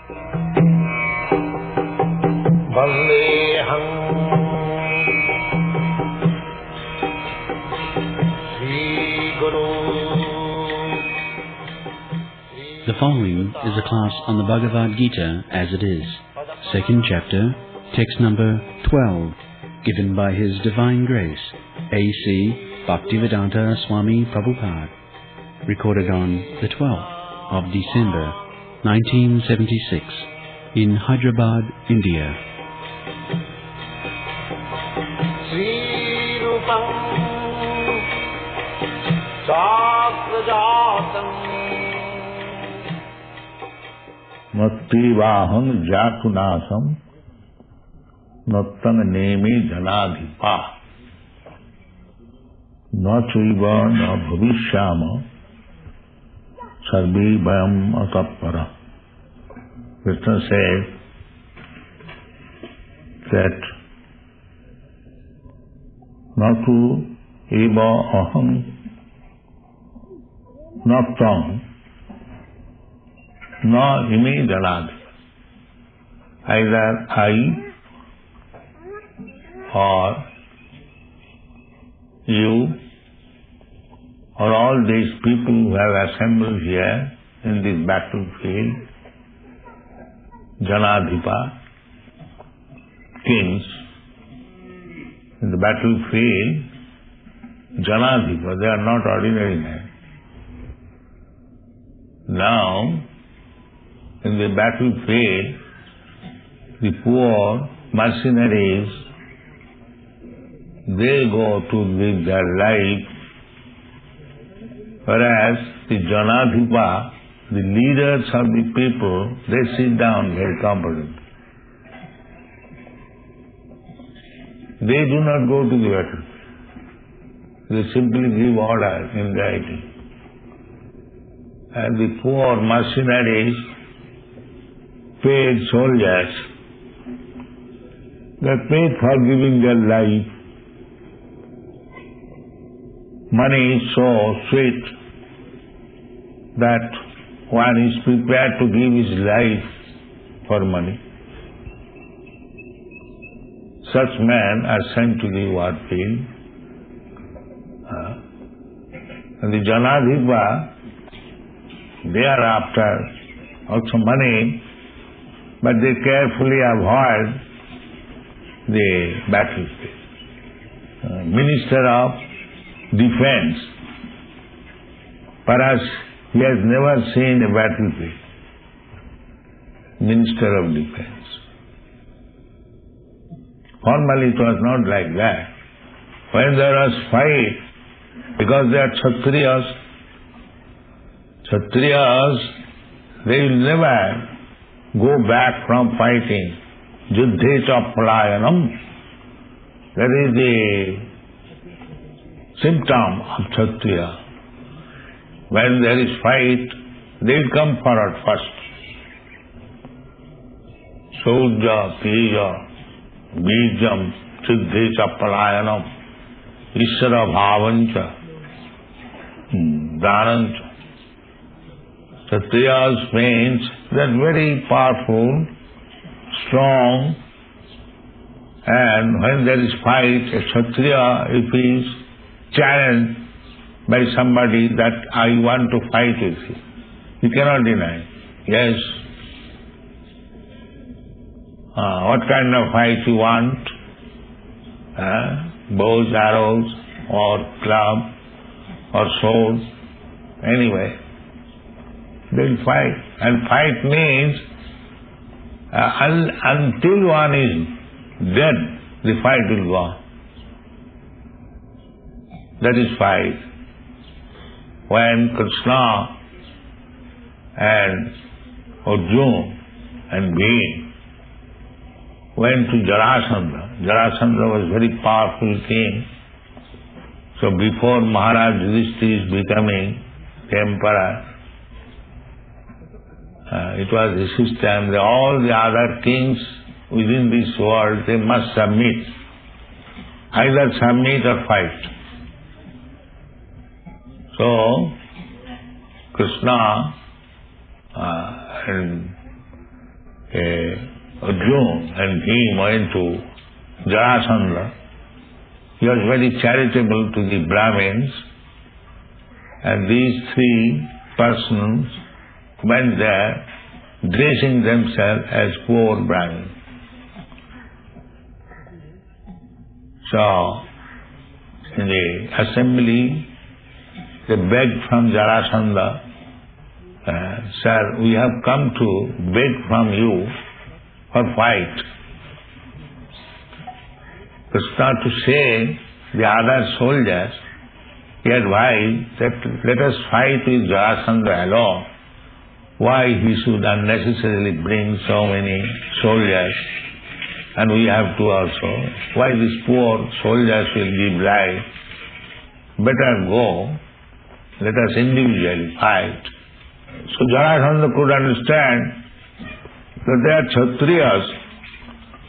Vandeham Sri Guru. The following is a class on the Bhagavad Gita as it is, second chapter, text number 12, given by His Divine Grace, A.C. Bhaktivedanta Swami Prabhupada, recorded on the 12th of December, 1976, in Hyderabad, India. Sri Rupam Sakrajatam Mattivaham jatunasam nattam nemi janadhipa na chaiva na bhavishyama sarve vayam atappara. Krishna says that natu eva aham nattam na imi janadhi. Either I or you or all these people who have assembled here in this battlefield, Janadhipa, kings, in the battlefield, Janadhipa, they are not ordinary men. Now, in the battlefield, the poor mercenaries, they go to live their life, whereas the Janadhipa, the leaders of the people, they sit down very comfortably. They do not go to the battle. They simply give order in writing. And the poor mercenaries, paid soldiers, they are paid for giving their life. Money is so sweet that one is prepared to give his life for money. Such men are sent to the war field. And the Janadhipa, they are after also money, but they carefully avoid the battlefield. Minister of Defense, perhaps he has never seen a battlefield. Minister of Defense. Formally it was not like that. When there was fight, because they are Kshatriyas, they will never go back from fighting. Juddhe cha palayanam. That is the symptom of Kshatriya. When there is fight, they will come forward first. Soja, teja, bijam, siddhe cha palayanam, ishara bhavancha, dhanancha. Kshatriyas means they are very powerful, strong, and when there is fight, a Kshatriya, if he is challenged by somebody that I want to fight with you, he cannot deny. Yes. What kind of fight you want? Bows, arrows, or club, or sword? Anyway, they will fight. And fight means until one is dead, the fight will go on. That is fight. When Krishna and Arjuna and Bhim went to Jarasandha. Jarasandha was a very powerful king. So before Maharaj Yudhishthira is becoming the emperor, it was the system that all the other kings within this world, they must submit. Either submit or fight. So, Krishna and Arjuna and he went to Jarasandha. He was very charitable to the Brahmins, and these three persons went there dressing themselves as poor Brahmins. So, in the assembly, they begged from Jarasandha, "Sir, we have come to beg from you for fight." Krishna, to save the other soldiers, he advised that let us fight with Jarasandha alone. Why he should unnecessarily bring so many soldiers, and we have to also. Why these poor soldiers will give life? Better go, let us individually fight. So Jarasandha could understand that they are Kshatriyas.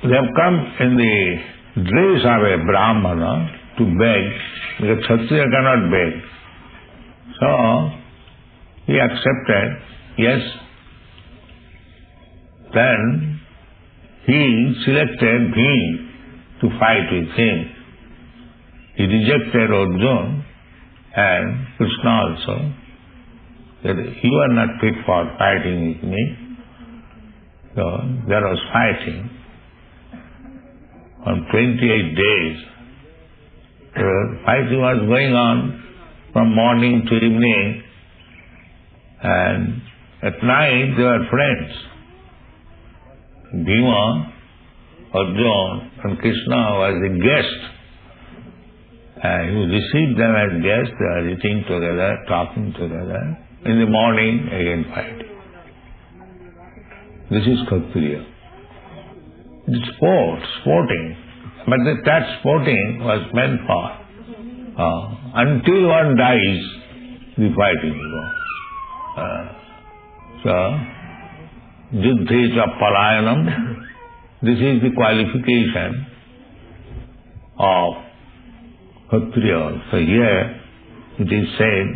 They have come in the dress of a Brahmana to beg, because Kshatriya cannot beg. So he accepted, yes. Then he selected Bhim to fight with him. He rejected Arjuna and Krishna also, that you are not fit for fighting with me. So there was fighting. On 28 days, fighting was going on from morning to evening, and at night they were friends. Bhima, Arjuna and Krishna was a guest. And he received them as guests, they are eating together, talking together. In the morning, again fighting. This is Kshatriya. It's sporting. But that sporting was meant for until one dies, the fighting goes. So, Yuddhe cha palayanam, this is the qualification of Kshatriya. So here it is said,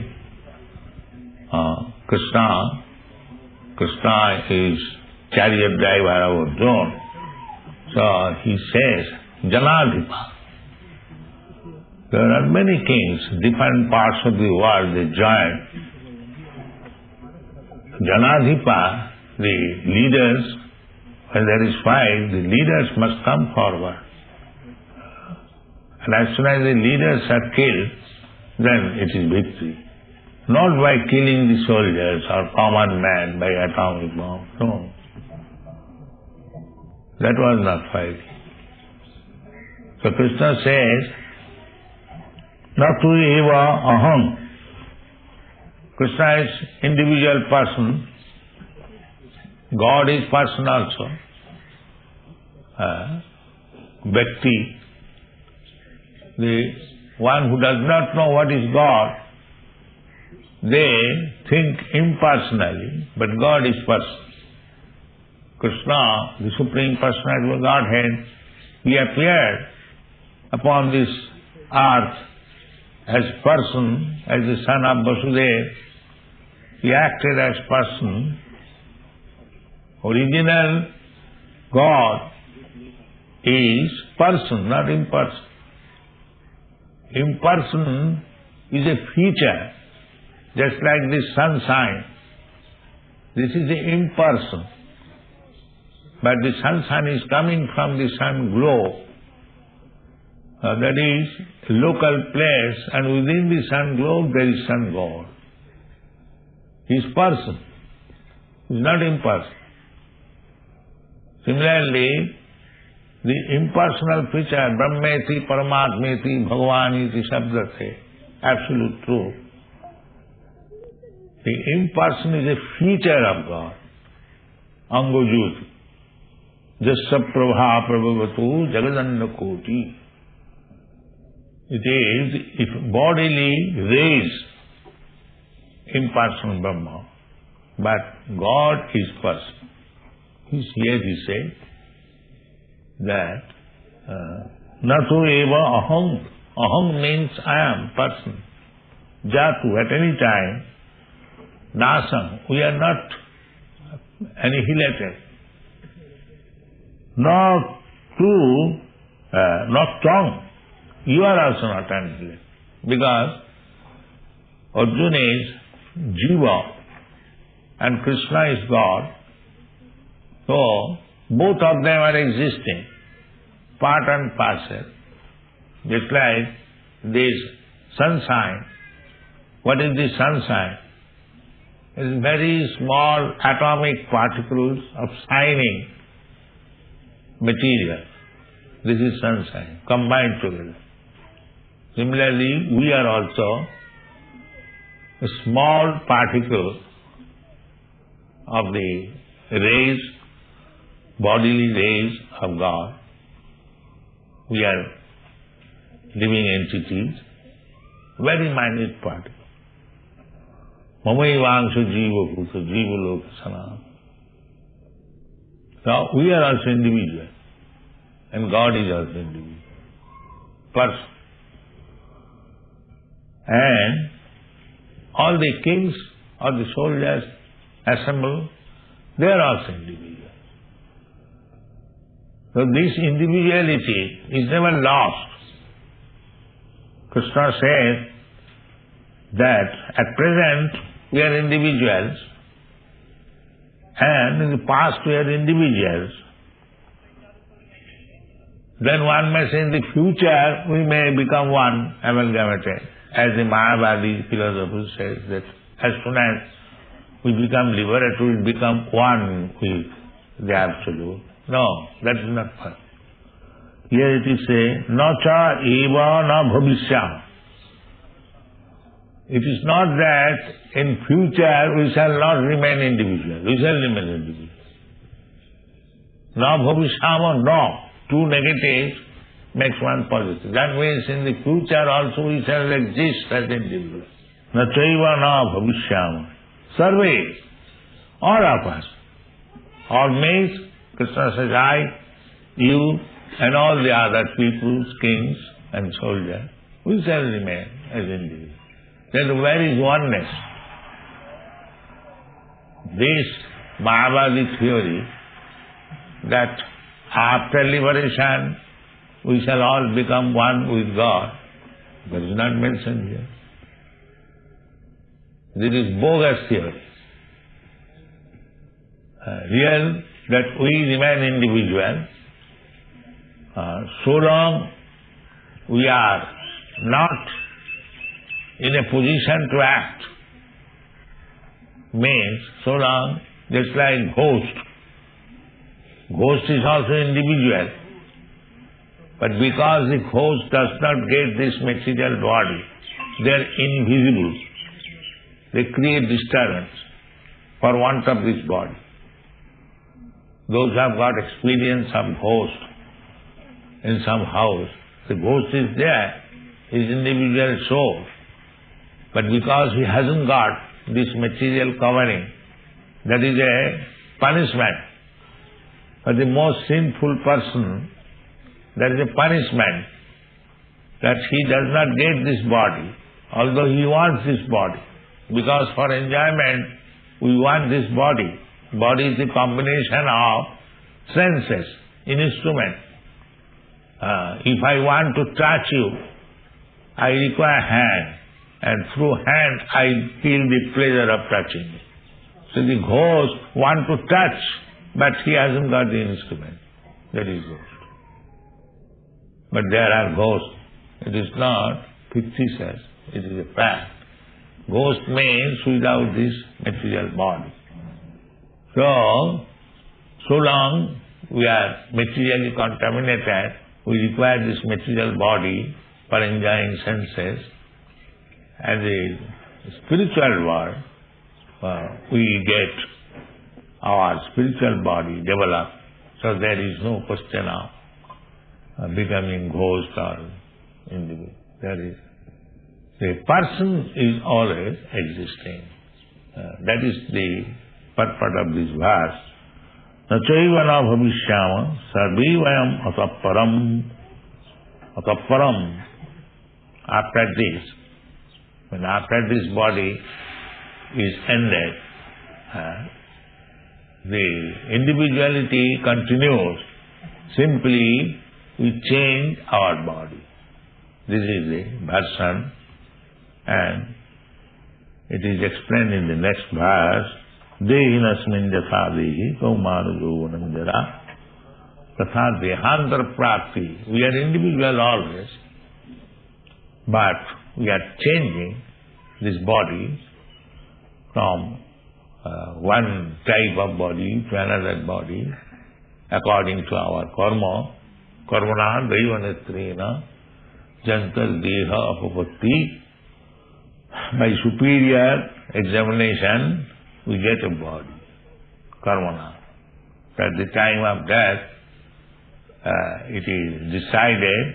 Krishna is chariot driver of Arjuna. So he says, Janadhipa. There are many kings, different parts of the world they join. Janadhipa, the leaders, when there is fight, the leaders must come forward. And as soon as the leaders are killed, then it is victory. Not by killing the soldiers or common man by atomic bomb. No. That was not fighting. So Krishna says, Natu eva aham. Krishna is individual person. God is person also. Bhakti. The one who does not know what is God, they think impersonally, but God is person. Krishna, the Supreme Personality of Godhead, he appeared upon this earth as person, as the son of Vasudeva. He acted as person. Original God is person, not imperson. Imperson is a feature, just like the sunshine. This is the imperson. But the sunshine is coming from the sun glow. That is local place, and within the sun glow there is sun God. He is person. He is not impersonal. Similarly, the impersonal feature, Brahmeti, Paramatmeti, Bhagavaniti, Shabdate, absolute truth. The imperson is a feature of God. Angojyoti. Jasya prabha prabhavatu jagadanda koti. It is, if bodily raised, impersonal Brahma, but God is person. Here he said that Natu eva aham. Aham means I am, person. Jatu, at any time. Nasam, we are not annihilated. not true, not strong. You are also not intelligent. Because Arjuna is Jiva and Krishna is God. So, both of them are existing, part and parcel. Just like this sunshine. What is the sunshine? It is very small atomic particles of shining material. This is sunshine, combined together. Similarly, we are also a small particle of the rays, bodily rays of God. We are living entities, very minute particle. Mamaivangsha jiva bhuta, jiva loka sanam. So we are also individual, and God is also individual, person. And all the kings or the soldiers assembled, they are also individual. So this individuality is never lost. Krishna says that at present we are individuals, and in the past we are individuals. Then one may say in the future we may become one, amalgamated. As the Mayavadi philosopher says that as soon as we become liberated, we become one with the Absolute. No, that is not possible. Here it is say, na cha eva na bhavishyam. It is not that in future we shall not remain individual. We shall remain individual. Na bhavishyam, no. Two negatives makes one positive. That means in the future also we shall exist as individuals. Na chaiva na bhavishyam. Sarve, all of us. All means, Krishna says, I, you, and all the other peoples, kings and soldiers, we shall remain as individuals. Then where is oneness? This Mayavadi theory that after liberation we shall all become one with God, that is not mentioned here. This is bogus theory. Real that we remain individual, so long we are not in a position to act, means so long, just like ghost. Ghost is also individual, but because the ghost does not get this material body, they are invisible. They create disturbance for want of this body. Those who have got experience of ghost in some house, the ghost is there, his individual soul, but because he hasn't got this material covering, that is a punishment. For the most sinful person, there is a punishment that he does not get this body, although he wants this body. Because for enjoyment, we want this body. Body is a combination of senses, instrument. If I want to touch you, I require hand, and through hand I feel the pleasure of touching you. So the ghost wants to touch, but he hasn't got the instrument. That is ghost. But there are ghosts. It is not fictitious, it is a fact. Ghost means without this material body. So long we are materially contaminated, we require this material body for enjoying senses. And the spiritual world, we get our spiritual body developed, so there is no question of becoming ghost or individual. There is. The person is always existing. That is the purport of this verse. Na chaiva na bhavishyama sarvevayam ataparam. After this, when after this body is ended, the individuality continues Simply we change our body. This is the version, and it is explained in the next verse. Dehinasmin jatha dehi kaumanu yauvanam jara tatha dehantar prapti. We are individual always, but we are changing this body from one type of body to another body according to our karma. Karmana daivanetrena jantar deha apapatti. By superior examination, we get a body, karmana. At the time of death, it is decided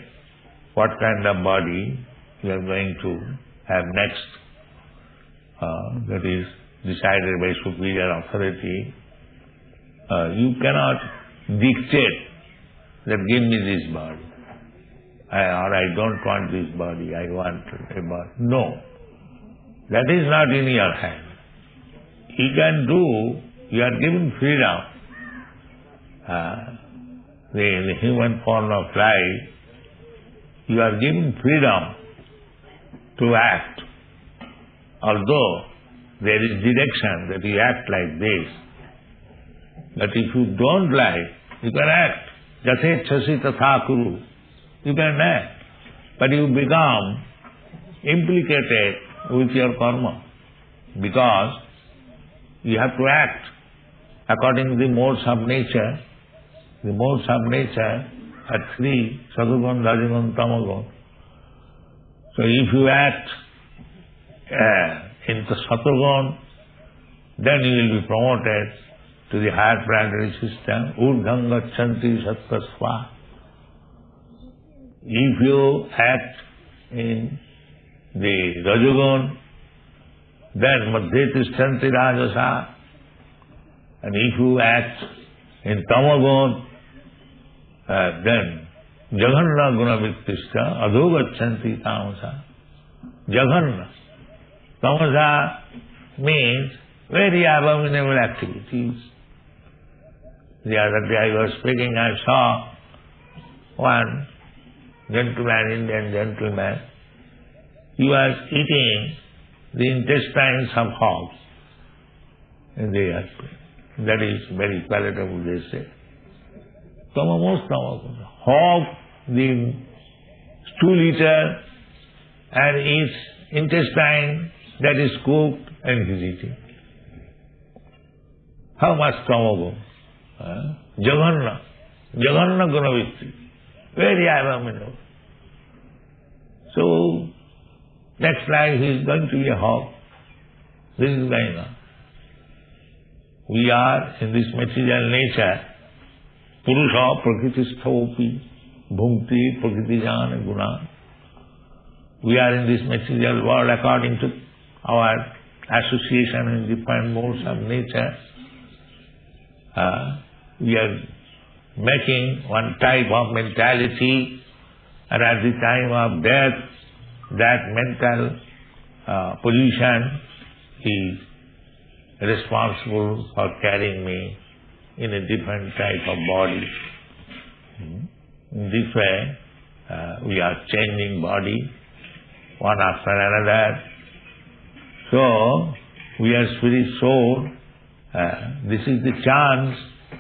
what kind of body we are going to have next. That is decided by superior authority. You cannot dictate that give me this body, or I don't want this body, I want a body. No. That is not in your hand. You can do, you are given freedom. The human form of life, you are given freedom to act. Although there is direction that you act like this. But if you don't like, you can act. Jathechasi tatha kuru. You can act. But you become implicated with your karma, because you have to act according to the modes of nature. The modes of nature are three: Sattvagun, Rajagun, Tamagun. So if you act in the Sattvagun, then you will be promoted to the higher planetary system. Urdhvam gacchanti sattasva. If you act in the Rajagun, then Madhya Tishtanti Rajasa. And if you act in Tamagun, then Jaganna Gunavittishta Adhogachanti Tamasa. Jaganna. Tamasa means very abominable activities. The other day I was speaking, I saw one gentleman, Indian gentleman. He was eating the intestines of hogs in the airplane. That is very palatable, they say. Most hog, the stool eater, and its intestine that is cooked and he is eating. How much tamago? Jaganna. Jaganna Gunavitti. Very abominable. So, next life he is going to be a hog. This is going on. We are in this material nature. Purusha prakritistopi bhunti prakritijana guna. We are in this material world according to our association in different modes of nature. We are making one type of mentality, and at the time of death, that mental position is responsible for carrying me in a different type of body. In this way, we are changing body one after another. So, we are spirit soul. This is the chance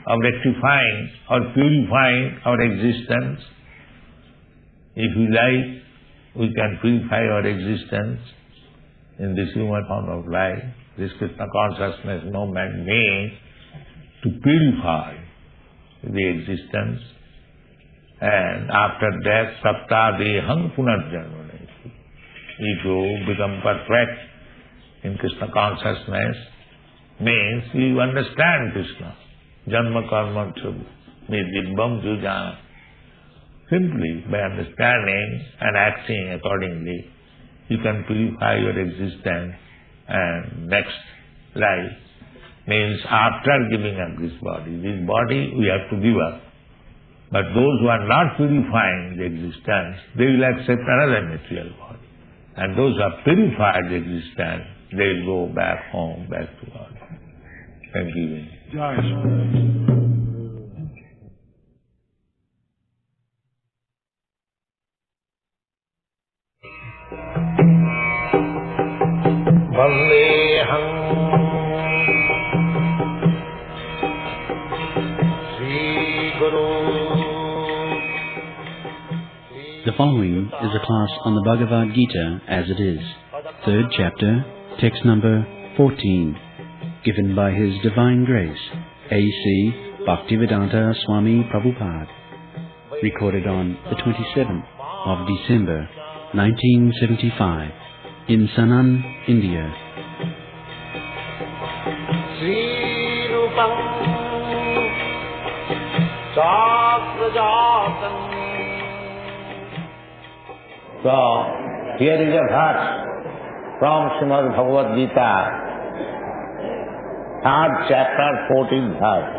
of rectifying or purifying our existence. If we like, we can purify our existence in this human form of life. This Krishna consciousness, no man made to purify the existence. And after death, sapta deham punarjanmaneti. If you become perfect in Krishna consciousness, means you understand Krishna. Janma karma chubhi. Nidibham jujana. Simply by understanding and acting accordingly, you can purify your existence, and next life means after giving up this body we have to give up. But those who are not purifying the existence, they will accept another material body. And those who have purified the existence, they will go back home, back to God. Thank you. Jai Shri. The following is a class on the Bhagavad Gita as it is, 3rd chapter, text number 14, given by His Divine Grace, A.C. Bhaktivedanta Swami Prabhupada, recorded on the 27th of December, 1975, in Sanand, India. Sri Rupam Sakrajatam. So, here is a verse from Srimad Bhagavad Gita, 3rd chapter, 14th verse.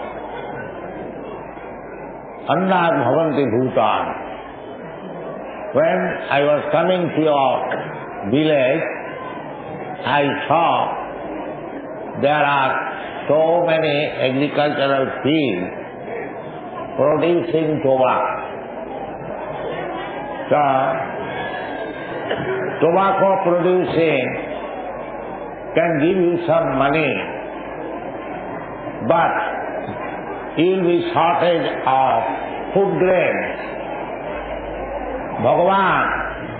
Annat bhavanti bhutan. When I was coming to your village, I saw there are so many agricultural fields producing tobacco. So, tobacco producing can give you some money, but you will be shortage of food grains. Bhagavan,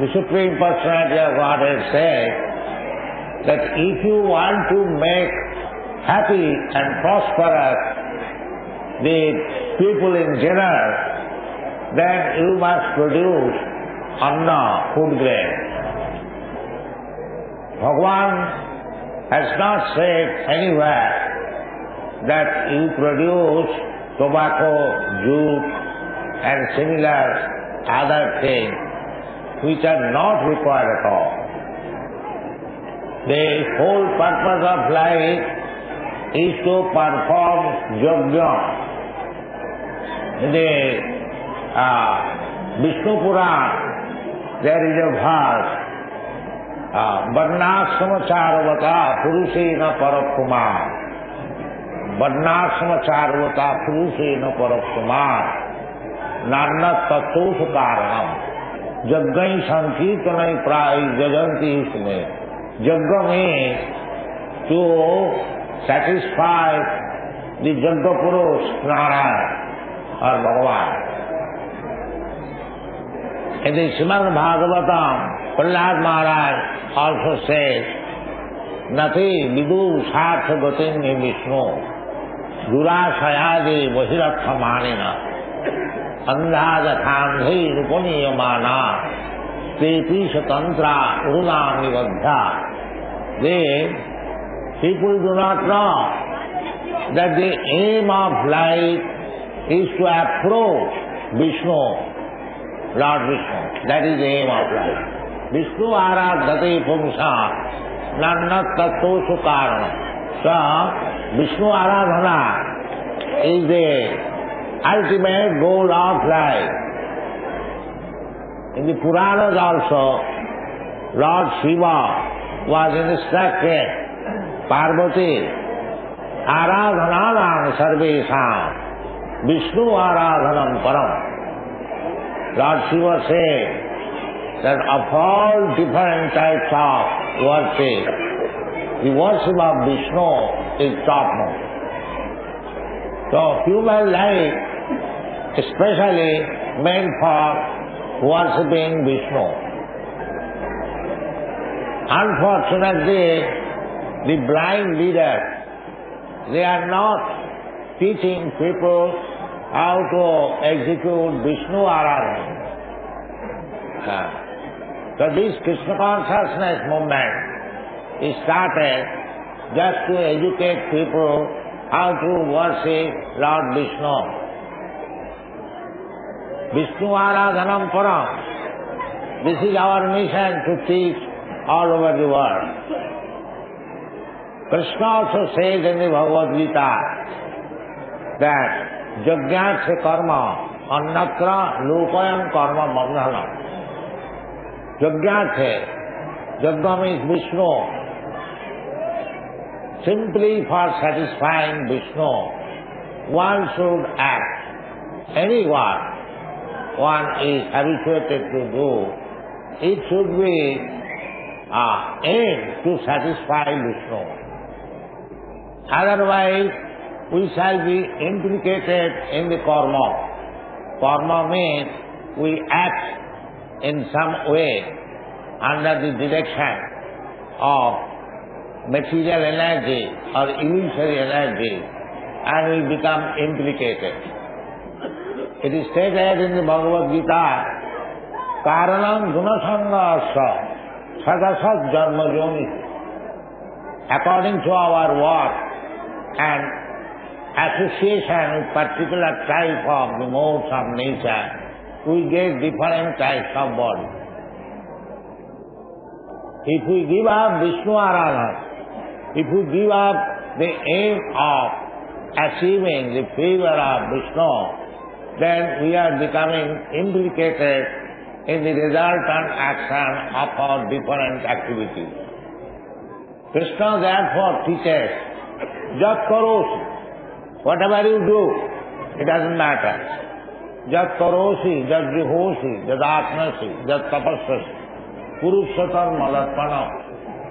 the Supreme Personality of Godhead, says that if you want to make happy and prosperous the people in general, then you must produce anna, food grain. Bhagavan has not said anywhere that you produce tobacco, jute and similar other things which are not required at all. The whole purpose of life is to perform yajna. In the Vishnu Purana, there is a verse, Varnashrama-charvata purusena parakumar. Varnashrama-charvata purusena parakumar. Narnat tattoshu karanam. Jaggai sankirtanai prai jajanti isme. Jagga means to satisfy the Jagga Purush, Narayana, or Bhagavan. In the Srimad Bhagavatam, Prahlad Maharaj also says, Nati vidu sartha gatin me Vishnu, durasayadi vahiratha manina, andhaja khandhi rupaniyamana, teti satantra urunami vadhya. The people do not know that the aim of life is to approach Vishnu, Lord Vishnu. That is the aim of life. Vishnu aradhate pumsa nannat tattoshu karana. So, Vishnu aradhana is the ultimate goal of life. In the Puranas also, Lord Shiva was instructed Parvati aradhananam sarvesam Vishnu aradhanam param. Lord Shiva said that of all different types of worship, the worship of Vishnu is topmost. So human life especially meant for worshipping Vishnu. Unfortunately, the blind leaders, they are not teaching people how to execute Vishnu Aradhana. So this Krishna consciousness movement is started just to educate people how to worship Lord Vishnu. Vishnu Aradhanam Param. This is our mission to teach all over the world. Krishna also says in the Bhagavad Gita that Jagyatse karma annatra lupayam karma bandhanam. Jagyatse, Jagya means Vishnu. Simply for satisfying Vishnu, one should act. Anyone one is habituated to do, it should be aimed to satisfy Vishnu. Otherwise, we shall be implicated in the karma. Karma means we act in some way under the direction of material energy or illusory energy and will become implicated. It is stated in the Bhagavad Gita, Karanam gunasanga asya sadasat janma yoni. According to our work and association with particular type of the modes of nature, we get different types of body. If we give up Vishnu Aradhana, if we give up the aim of achieving the favor of Vishnu, then we are becoming implicated in the resultant action of our different activities. Krishna therefore teaches, Jat karosi, whatever you do, it doesn't matter. Jat karosi, jat jihosi, jat atmasi, jat tapassasi, purushatam malatpanam.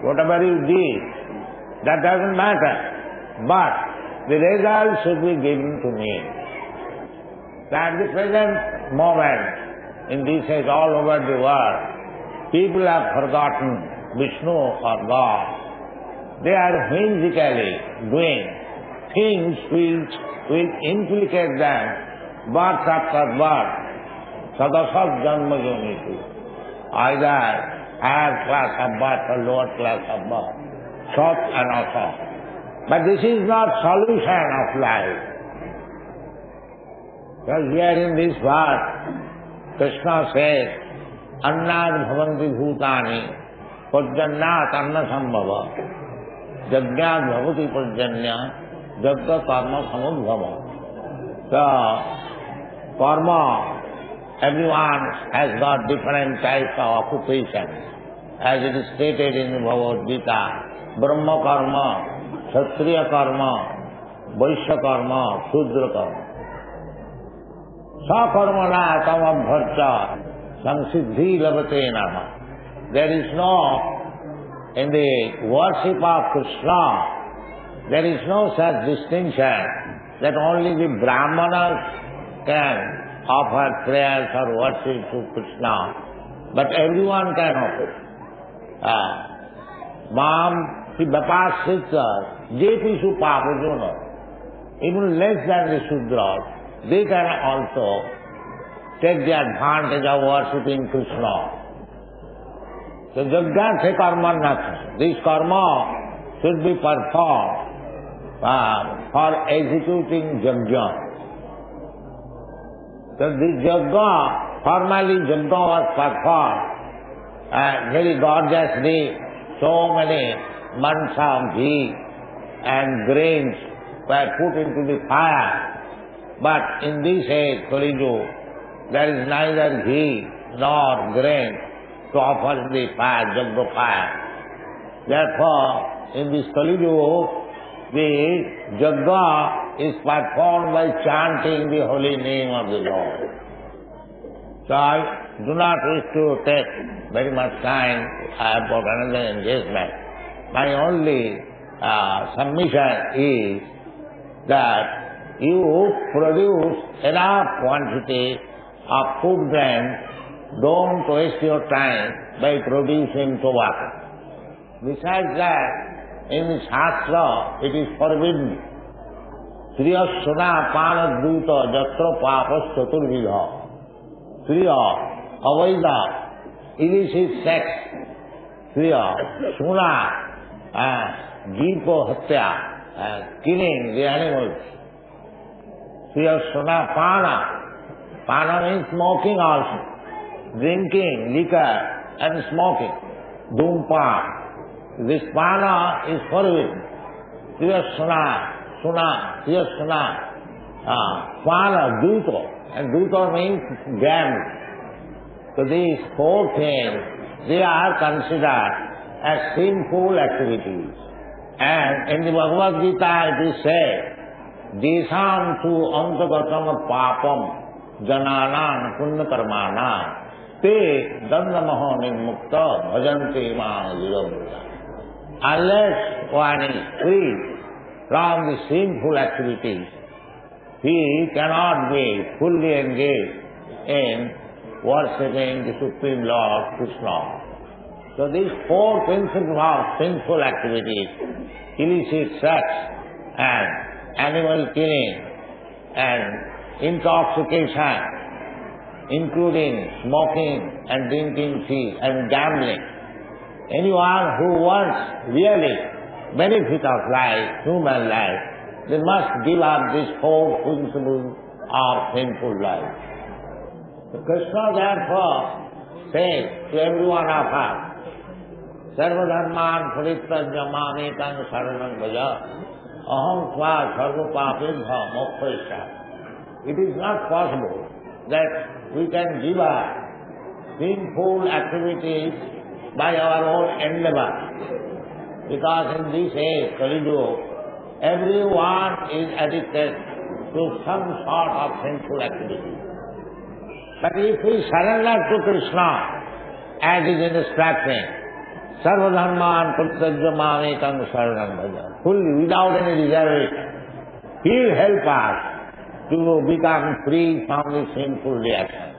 Whatever you did, that doesn't matter. But the result should be given to me. At the present moment, in this age all over the world, people have forgotten Vishnu or God. They are whimsically doing things which will implicate them birth after birth, sadasat janma yonitu, either higher class of birth or lower class of birth, sat and asat. But this is not solution of life. Because here in this verse, Krishna says, Annad bhavanti bhutani, pajjannat anna sambhava, jagnyat bhavati pajjanya, jagga karma samudbhava. So, karma, everyone has got different types of occupations. As it is stated in the Bhagavad Gita, Brahma karma, Kshatriya karma, Vaishya karma, Shudra karma. Sakarmana tamabharcha samsiddhi labate nama. There is no, in the worship of Krishna, there is no such distinction that only the Brahmanas can offer prayers or worship to Krishna, but everyone can offer. Mam ki bapasitra, jepishu papajuna, even less than the Shudras, they can also take the advantage of worshipping Krishna. So Jagjya karma nacha. This karma should be performed for executing Jagya. So this Jagya, formally Jagya was performed very gorgeously. So many months of ghee and grains were put into the fire. But in this age, Kali Yuga, there is neither ghee nor grain to offer the fire, Jagya fire. Therefore, in this Kali Yuga, the Jagya is performed by chanting the holy name of the Lord. So I do not wish to take very much time about another engagement. My only submission is that you produce enough quantity of food grain, don't waste your time by producing tobacco. Besides that, in the Shastra it is forbidden. Kriya suna pana duta jatra papas chaturvidha. Kriya, avaida, illicit sex. Kriya, suna, jeepa hatya, killing the animals. Kriya suna pana. Pana means smoking also. Drinking, liquor and smoking. Dhumpa. This pana is forbidden. Kriya suna, kriya suna. Pana, duto. And duto means gambling. So these four things, they are considered as sinful activities. And in the Bhagavad Gita it is said, Desam tu antagatam papam jananam punya karmana te dandamaho nimmukta bhajante ma jiravruta. Unless one is free from the sinful activities, he cannot be fully engaged in worshipping the Supreme Lord Krishna. So these four principles of sinful activities, illicit sex and animal killing and intoxication, including smoking and drinking tea and gambling. Anyone who wants really benefit of life, human life, they must give up these four principles of sinful life. So Krishna therefore says to every one of us, Sarva dharman parityajya mamekam saranam bhaja aham tva sarva papebhyo mokshayasya. It is not possible that we can give up sinful activities by our own endeavor. Because in this age, Kali Yuga, everyone is addicted to some sort of sinful activity. But if we surrender to Krishna, as is in the instruction, Sarva dharman parityajya mamekam saranam bhaja, fully, without any reservation, He will help us to become free from the sinful reaction.